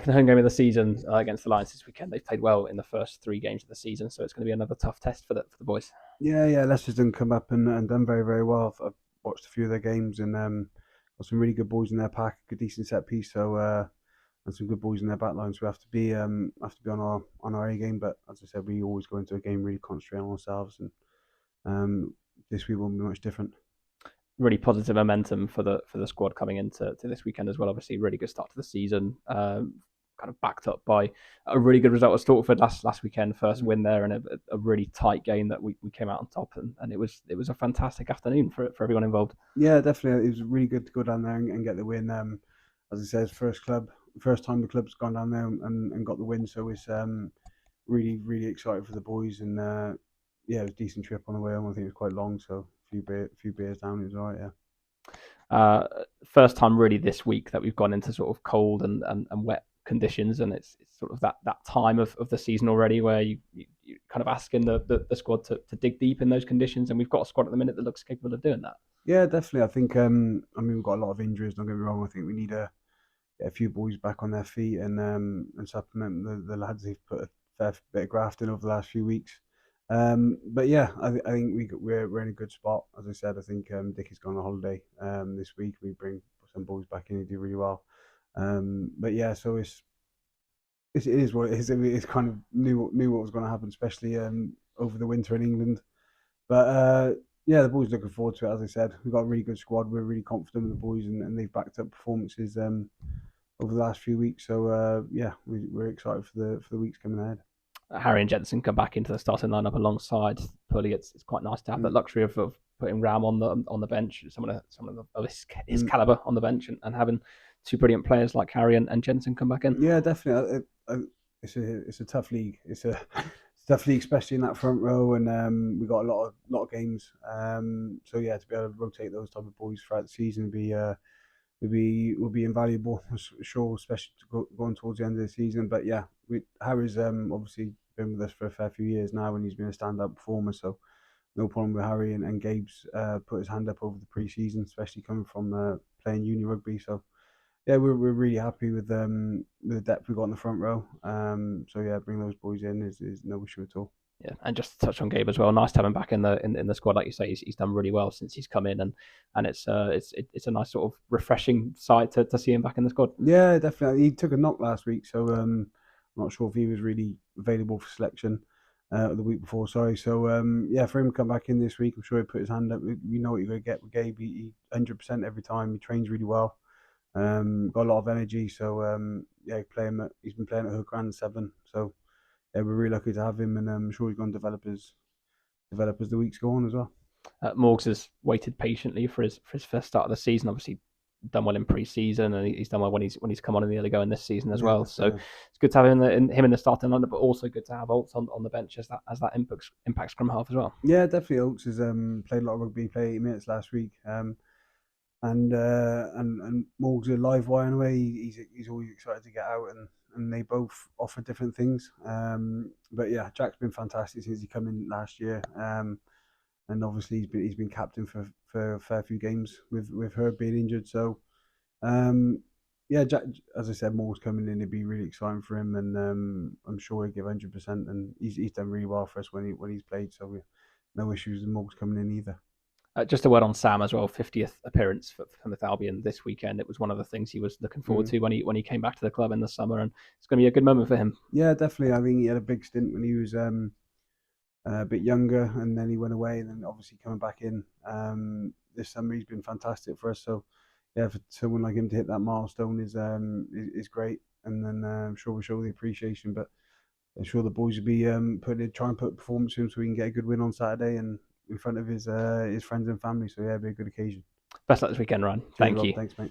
home game of the season against the Lions this weekend. They've played well in the first 3 games of the season, so it's going to be another tough test for the boys. Yeah, Leicester's done come up and done very, very well. I've watched a few of their games and got some really good boys in their pack, good decent set piece. So and some good boys in their back line. So we have to be on our A game. But as I said, we always go into a game really concentrating on ourselves, and this week won't be much different. Really positive momentum for the squad coming into this weekend as well. Obviously, really good start to the season. Kind of backed up by a really good result at Stortford last weekend, first win there, and a really tight game that we came out on top, and it was a fantastic afternoon for everyone involved. Yeah, definitely. It was really good to go down there and get the win. As I said, first time the club's gone down there and got the win. So it's really, really excited for the boys. And yeah, it was a decent trip on the way home. I think it was quite long, so few beers down. It was all right. Yeah. Uh, First time really this week that we've gone into sort of cold and wet conditions, and it's sort of that time of the season already where you kind of asking the squad to dig deep in those conditions, and we've got a squad at the minute that looks capable of doing that. Yeah, definitely. I think I mean we've got a lot of injuries. Don't get me wrong. I think we need get a few boys back on their feet and supplement the lads who've put a fair bit of graft in over the last few weeks. But yeah, I think we're in a good spot. As I said, I think Dickie's gone on holiday this week. We bring some boys back in who do really well. But yeah, so it is what it is. I mean, it's kind of knew what was going to happen, especially over the winter in England. But yeah, the boys looking forward to it. As I said, we've got a really good squad. We're really confident with the boys, and they've backed up performances over the last few weeks. So yeah, we're excited for the weeks coming ahead. Harry and Jensen come back into the starting lineup alongside Pulley. It's quite nice to have that Mm. luxury of putting Ram on the bench, someone of his caliber on the bench, and having two brilliant players like Harry and Jensen come back in. Yeah, definitely. It's a tough league. It's a tough league, especially in that front row, and we got a lot of games. So yeah, to be able to rotate those type of boys throughout the season would be invaluable. Sure, especially going towards the end of the season. But yeah, Harry's obviously been with us for a fair few years now, and he's been a standout performer. So no problem with Harry and Gabe's put his hand up over the pre-season, especially coming from playing uni rugby. So yeah, we're really happy with the depth we got in the front row. So yeah, bring those boys in is no issue at all. Yeah, and just to touch on Gabe as well. Nice to have him back in the squad, like you say. He's done really well since he's come in, and it's a nice sort of refreshing sight to see him back in the squad. Yeah, definitely. He took a knock last week, so I'm not sure if he was really available for selection the week before. Sorry. So yeah, for him to come back in this week, I'm sure he put his hand up. We know what you're going to get with Gabe. He 100% every time. He trains really well. Got a lot of energy. So yeah, he's been playing at Hook and Seven. So yeah, we're really lucky to have him, and I'm sure he's going to develop as the weeks go on as well. Morgs has waited patiently for his first start of the season. Obviously, done well in pre-season, and he's done well when he's come on in the early going this season as Yeah, well. So definitely. it's good to have him in the starting lineup, but also good to have Olts on the bench as that impact scrum half as well. Yeah, definitely. Oates has played a lot of rugby. Played 8 minutes last week. And Morg's a live wire in a way. He's always excited to get out, and they both offer different things. But yeah, Jack's been fantastic since he came in last year. And obviously he's been captain for a fair few games with her being injured. So um, yeah, Jack, as I said, Morg's coming in. It'd be really exciting for him, and I'm sure he'll give 100%. And he's done really well for us when he's played. So no issues with Morg's coming in either. Just a word on Sam as well. 50th appearance for Plymouth Albion this weekend. It was one of the things he was looking forward Mm. to when he came back to the club in the summer, and it's going to be a good moment for him. Yeah, definitely. I think he had a big stint when he was a bit younger, and then he went away, and then obviously coming back in this summer, he's been fantastic for us. So yeah, for someone like him to hit that milestone is great, and then I'm sure we show the appreciation. But I'm sure the boys will be try and put performance in so we can get a good win on Saturday and in front of his friends and family. So yeah, it'll be a good occasion. Best luck this weekend, Ryan. Cheers, Thank Rob. you. Thanks, mate.